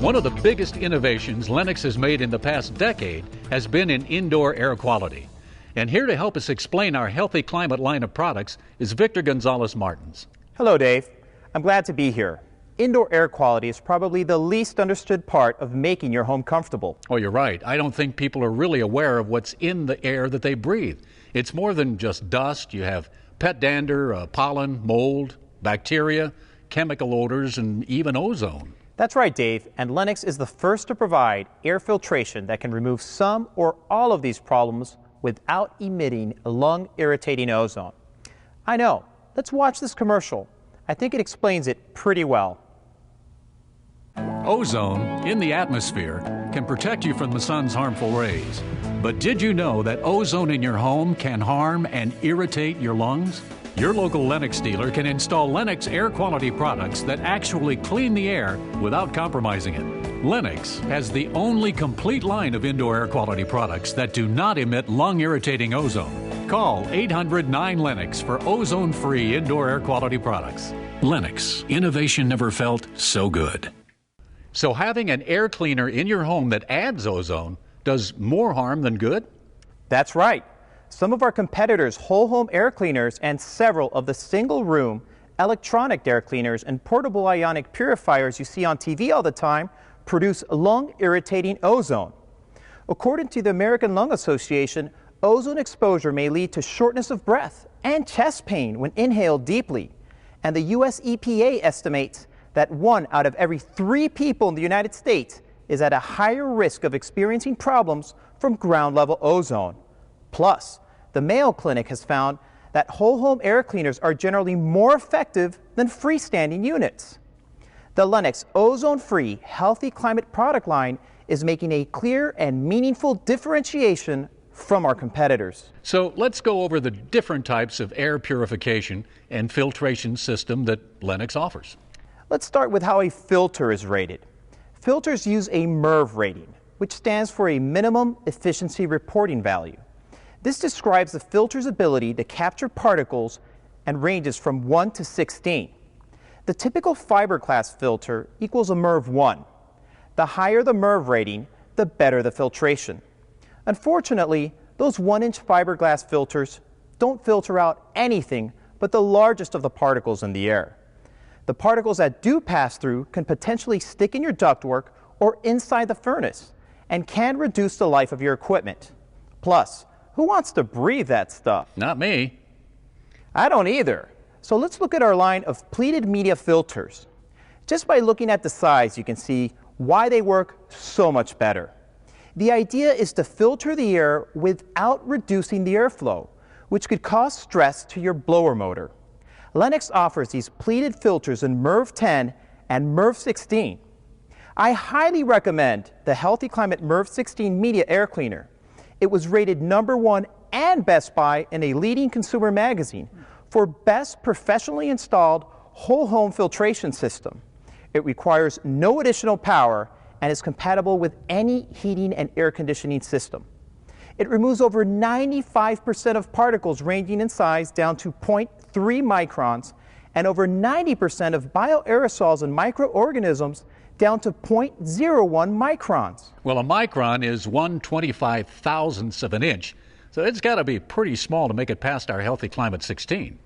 One of the biggest innovations Lennox has made in the past decade has been in indoor air quality. And here to help us explain our Healthy Climate line of products is Victor Gonzalez-Martins. Hello, Dave. I'm glad to be here. Indoor air quality is probably the least understood part of making your home comfortable. Oh, you're right. I don't think people are really aware of what's in the air that they breathe. It's more than just dust. You have pet dander, pollen, mold, bacteria, chemical odors, and even ozone. That's right, Dave, and Lennox is the first to provide air filtration that can remove some or all of these problems without emitting lung-irritating ozone. I know. Let's watch this commercial. I think it explains it pretty well. Ozone in the atmosphere can protect you from the sun's harmful rays. But did you know that ozone in your home can harm and irritate your lungs? Your local Lennox dealer can install Lennox air quality products that actually clean the air without compromising it. Lennox has the only complete line of indoor air quality products that do not emit lung-irritating ozone. Call 800-9-LENNOX for ozone-free indoor air quality products. Lennox, innovation never felt so good. So having an air cleaner in your home that adds ozone does more harm than good? That's right. Some of our competitors' whole home air cleaners and several of the single room electronic air cleaners and portable ionic purifiers you see on TV all the time produce lung irritating ozone. According to the American Lung Association, ozone exposure may lead to shortness of breath and chest pain when inhaled deeply. And the U.S. EPA estimates that 1 out of every 3 people in the United States is at a higher risk of experiencing problems from ground level ozone. Plus, the Mayo Clinic has found that whole home air cleaners are generally more effective than freestanding units. The Lennox ozone-free Healthy Climate product line is making a clear and meaningful differentiation from our competitors. So let's go over the different types of air purification and filtration system that Lennox offers. Let's start with how a filter is rated. Filters use a MERV rating, which stands for a minimum efficiency reporting value. This describes the filter's ability to capture particles and ranges from 1 to 16. The typical fiberglass filter equals a MERV 1. The higher the MERV rating, the better the filtration. Unfortunately, those 1-inch fiberglass filters don't filter out anything but the largest of the particles in the air. The particles that do pass through can potentially stick in your ductwork or inside the furnace and can reduce the life of your equipment. Plus, who wants to breathe that stuff? Not me. I don't either. So let's look at our line of pleated media filters. Just by looking at the size, you can see why they work so much better. The idea is to filter the air without reducing the airflow, which could cause stress to your blower motor. Lennox offers these pleated filters in MERV 10 and MERV 16. I highly recommend the Healthy Climate MERV 16 Media Air Cleaner. It was rated #1 and Best Buy in a leading consumer magazine for best professionally installed whole home filtration system. It requires no additional power and is compatible with any heating and air conditioning system. It removes over 95% of particles ranging in size down to 0.3 microns and over 90% of bioaerosols and microorganisms down to 0.01 microns. Well, a micron is 1/25,000th of an inch, so it's got to be pretty small to make it past our Healthy Climate 16.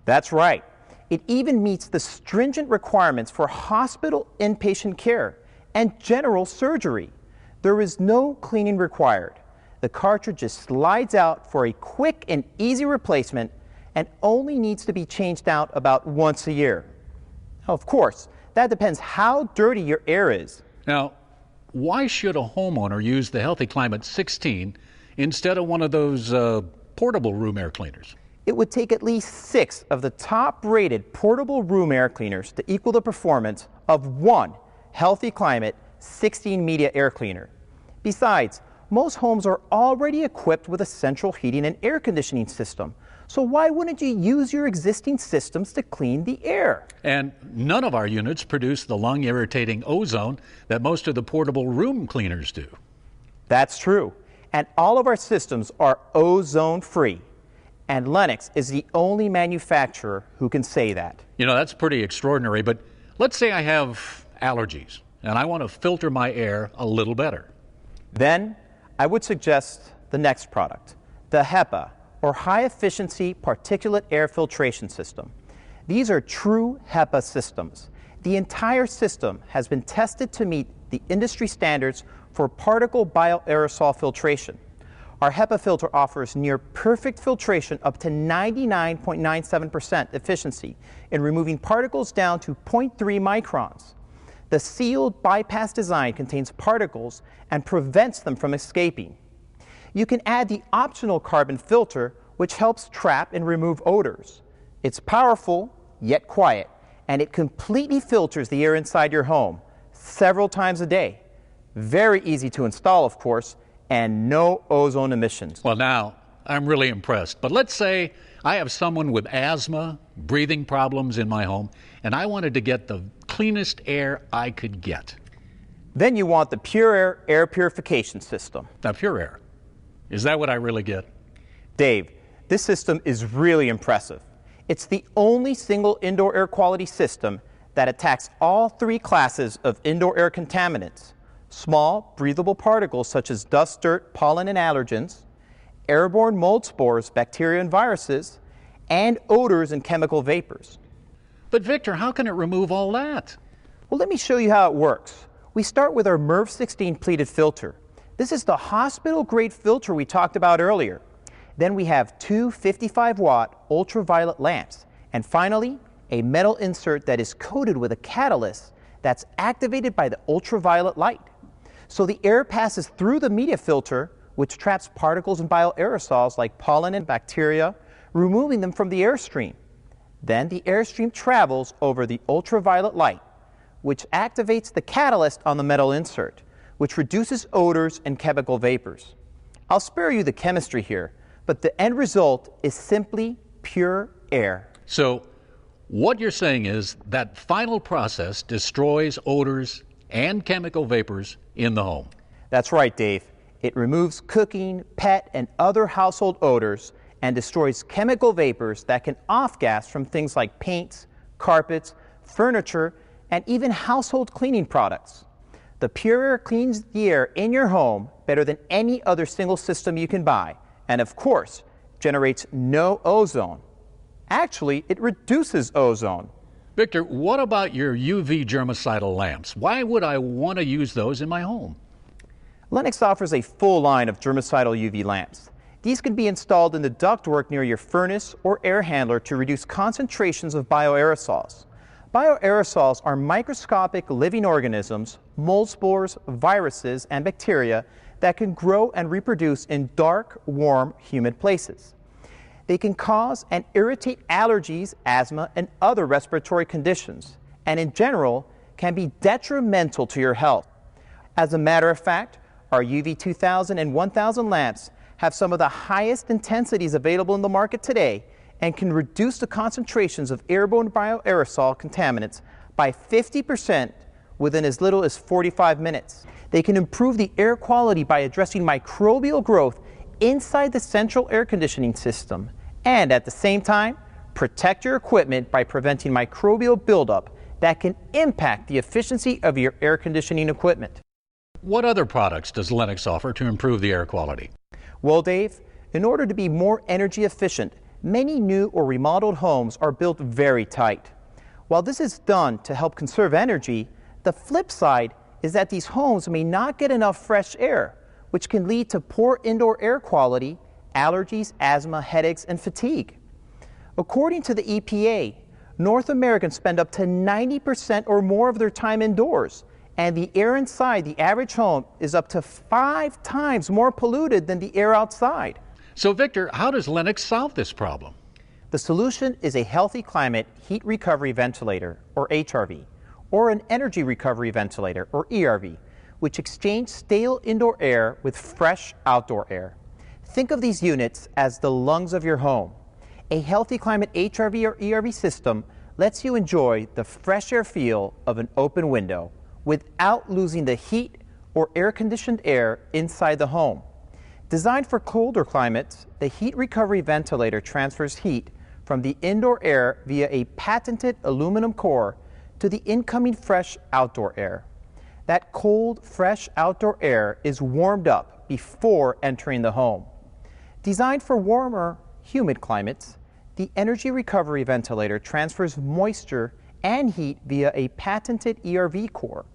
That's right. It even meets the stringent requirements for hospital inpatient care and general surgery. There is no cleaning required. The cartridge just slides out for a quick and easy replacement and only needs to be changed out about once a year. Now, of course, that depends how dirty your air is. Now, why should a homeowner use the Healthy Climate 16 instead of one of those portable room air cleaners? It would take at least 6 of the top-rated portable room air cleaners to equal the performance of one Healthy Climate 16 Media Air Cleaner. Besides, most homes are already equipped with a central heating and air conditioning system. So why wouldn't you use your existing systems to clean the air? And none of our units produce the lung-irritating ozone that most of the portable room cleaners do. That's true. And all of our systems are ozone-free. And Lennox is the only manufacturer who can say that. You know, that's pretty extraordinary, but let's say I have allergies and I want to filter my air a little better. Then I would suggest the next product, the HEPA, or High Efficiency Particulate Air Filtration System. These are true HEPA systems. The entire system has been tested to meet the industry standards for particle bioaerosol filtration. Our HEPA filter offers near perfect filtration up to 99.97% efficiency in removing particles down to 0.3 microns. The sealed bypass design contains particles and prevents them from escaping. You can add the optional carbon filter, which helps trap and remove odors. It's powerful, yet quiet, and it completely filters the air inside your home several times a day. Very easy to install, of course, and no ozone emissions. Well, now, I'm really impressed. But let's say I have someone with asthma, breathing problems in my home, and I wanted to get the cleanest air I could get. Then you want the Pure Air air purification system. Now, Pure Air, is that what I really get? Dave, this system is really impressive. It's the only single indoor air quality system that attacks all three classes of indoor air contaminants: small, breathable particles such as dust, dirt, pollen, and allergens, airborne mold spores, bacteria, and viruses, and odors and chemical vapors. But Victor, how can it remove all that? Well, let me show you how it works. We start with our MERV 16 pleated filter. This is the hospital-grade filter we talked about earlier. Then we have two 55-watt ultraviolet lamps. And finally, a metal insert that is coated with a catalyst that's activated by the ultraviolet light. So the air passes through the media filter, which traps particles and bioaerosols like pollen and bacteria, removing them from the airstream. Then the airstream travels over the ultraviolet light, which activates the catalyst on the metal insert, which reduces odors and chemical vapors. I'll spare you the chemistry here, but the end result is simply pure air. So what you're saying is that final process destroys odors and chemical vapors in the home. That's right, Dave. It removes cooking, pet, and other household odors and destroys chemical vapors that can off-gas from things like paints, carpets, furniture, and even household cleaning products. The Pure Air cleans the air in your home better than any other single system you can buy, and of course, generates no ozone. Actually, it reduces ozone. Victor, what about your UV germicidal lamps? Why would I want to use those in my home? Lennox offers a full line of germicidal UV lamps. These can be installed in the ductwork near your furnace or air handler to reduce concentrations of bioaerosols. Bioaerosols are microscopic living organisms, mold spores, viruses, and bacteria that can grow and reproduce in dark, warm, humid places. They can cause and irritate allergies, asthma, and other respiratory conditions, and in general can be detrimental to your health. As a matter of fact, our UV 2000 and 1000 lamps have some of the highest intensities available in the market today and can reduce the concentrations of airborne bioaerosol contaminants by 50% within as little as 45 minutes. They can improve the air quality by addressing microbial growth inside the central air conditioning system, and at the same time, protect your equipment by preventing microbial buildup that can impact the efficiency of your air conditioning equipment. What other products does Lennox offer to improve the air quality? Well, Dave, in order to be more energy efficient, many new or remodeled homes are built very tight. While this is done to help conserve energy, the flip side is that these homes may not get enough fresh air, which can lead to poor indoor air quality, allergies, asthma, headaches, and fatigue. According to the EPA, North Americans spend up to 90% or more of their time indoors, and the air inside the average home is up to 5 times more polluted than the air outside. So, Victor, how does Lennox solve this problem? The solution is a healthy climate heat recovery ventilator, or HRV, or an energy recovery ventilator, or ERV, which exchange stale indoor air with fresh outdoor air. Think of these units as the lungs of your home. A healthy climate HRV or ERV system lets you enjoy the fresh air feel of an open window without losing the heat or air-conditioned air inside the home. Designed for colder climates, the heat recovery ventilator transfers heat from the indoor air via a patented aluminum core to the incoming fresh outdoor air. That cold, fresh outdoor air is warmed up before entering the home. Designed for warmer, humid climates, the energy recovery ventilator transfers moisture and heat via a patented ERV core.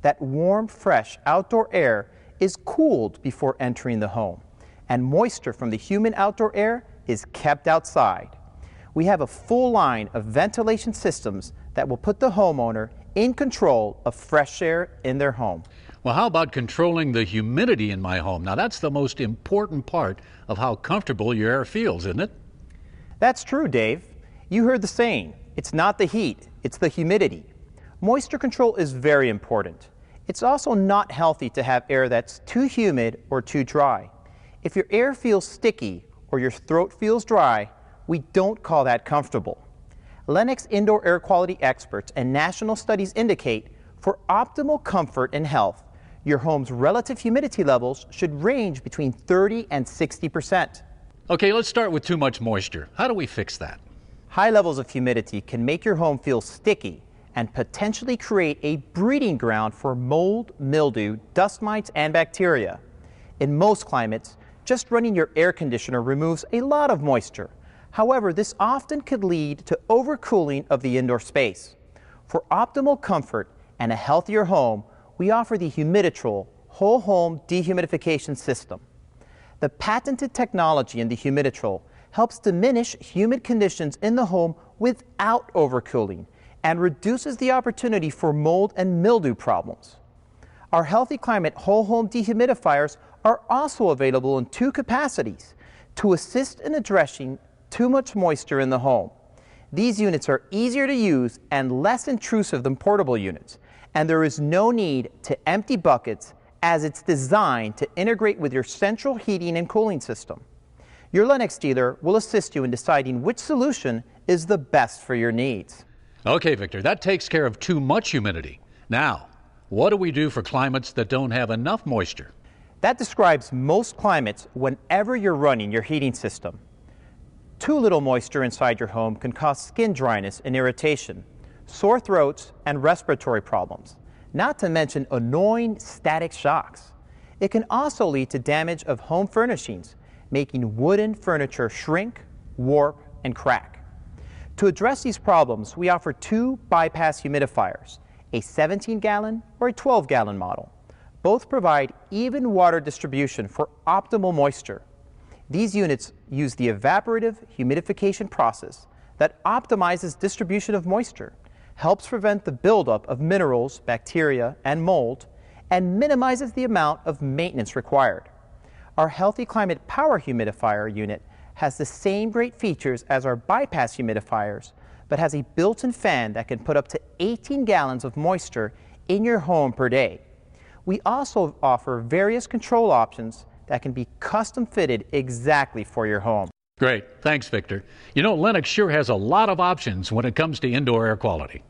That warm, fresh outdoor air is cooled before entering the home, and moisture from the humid outdoor air is kept outside. We have a full line of ventilation systems that will put the homeowner in control of fresh air in their home. Well, how about controlling the humidity in my home? Now, that's the most important part of how comfortable your air feels, isn't it? That's true, Dave. You heard the saying, it's not the heat, it's the humidity. Moisture control is very important. It's also not healthy to have air that's too humid or too dry. If your air feels sticky or your throat feels dry, we don't call that comfortable. Lennox indoor air quality experts and national studies indicate for optimal comfort and health, your home's relative humidity levels should range between 30 and 60%. Okay, let's start with too much moisture. How do we fix that? High levels of humidity can make your home feel sticky and potentially create a breeding ground for mold, mildew, dust mites, and bacteria. In most climates, just running your air conditioner removes a lot of moisture. However, this often could lead to overcooling of the indoor space. For optimal comfort and a healthier home, we offer the Humiditrol whole home dehumidification system. The patented technology in the Humiditrol helps diminish humid conditions in the home without overcooling and reduces the opportunity for mold and mildew problems. Our Healthy Climate whole home dehumidifiers are also available in 2 capacities to assist in addressing too much moisture in the home. These units are easier to use and less intrusive than portable units, and there is no need to empty buckets as it's designed to integrate with your central heating and cooling system. Your Lennox dealer will assist you in deciding which solution is the best for your needs. Okay, Victor, that takes care of too much humidity. Now, what do we do for climates that don't have enough moisture? That describes most climates whenever you're running your heating system. Too little moisture inside your home can cause skin dryness and irritation, sore throats, and respiratory problems, not to mention annoying static shocks. It can also lead to damage of home furnishings, making wooden furniture shrink, warp, and crack. To address these problems, we offer 2 bypass humidifiers, a 17-gallon or a 12-gallon model. Both provide even water distribution for optimal moisture. These units use the evaporative humidification process that optimizes distribution of moisture, helps prevent the buildup of minerals, bacteria, and mold, and minimizes the amount of maintenance required. Our Healthy Climate Power Humidifier unit has the same great features as our bypass humidifiers, but has a built-in fan that can put up to 18 gallons of moisture in your home per day. We also offer various control options that can be custom fitted exactly for your home. Great. Thanks, Victor. You know, Lennox sure has a lot of options when it comes to indoor air quality.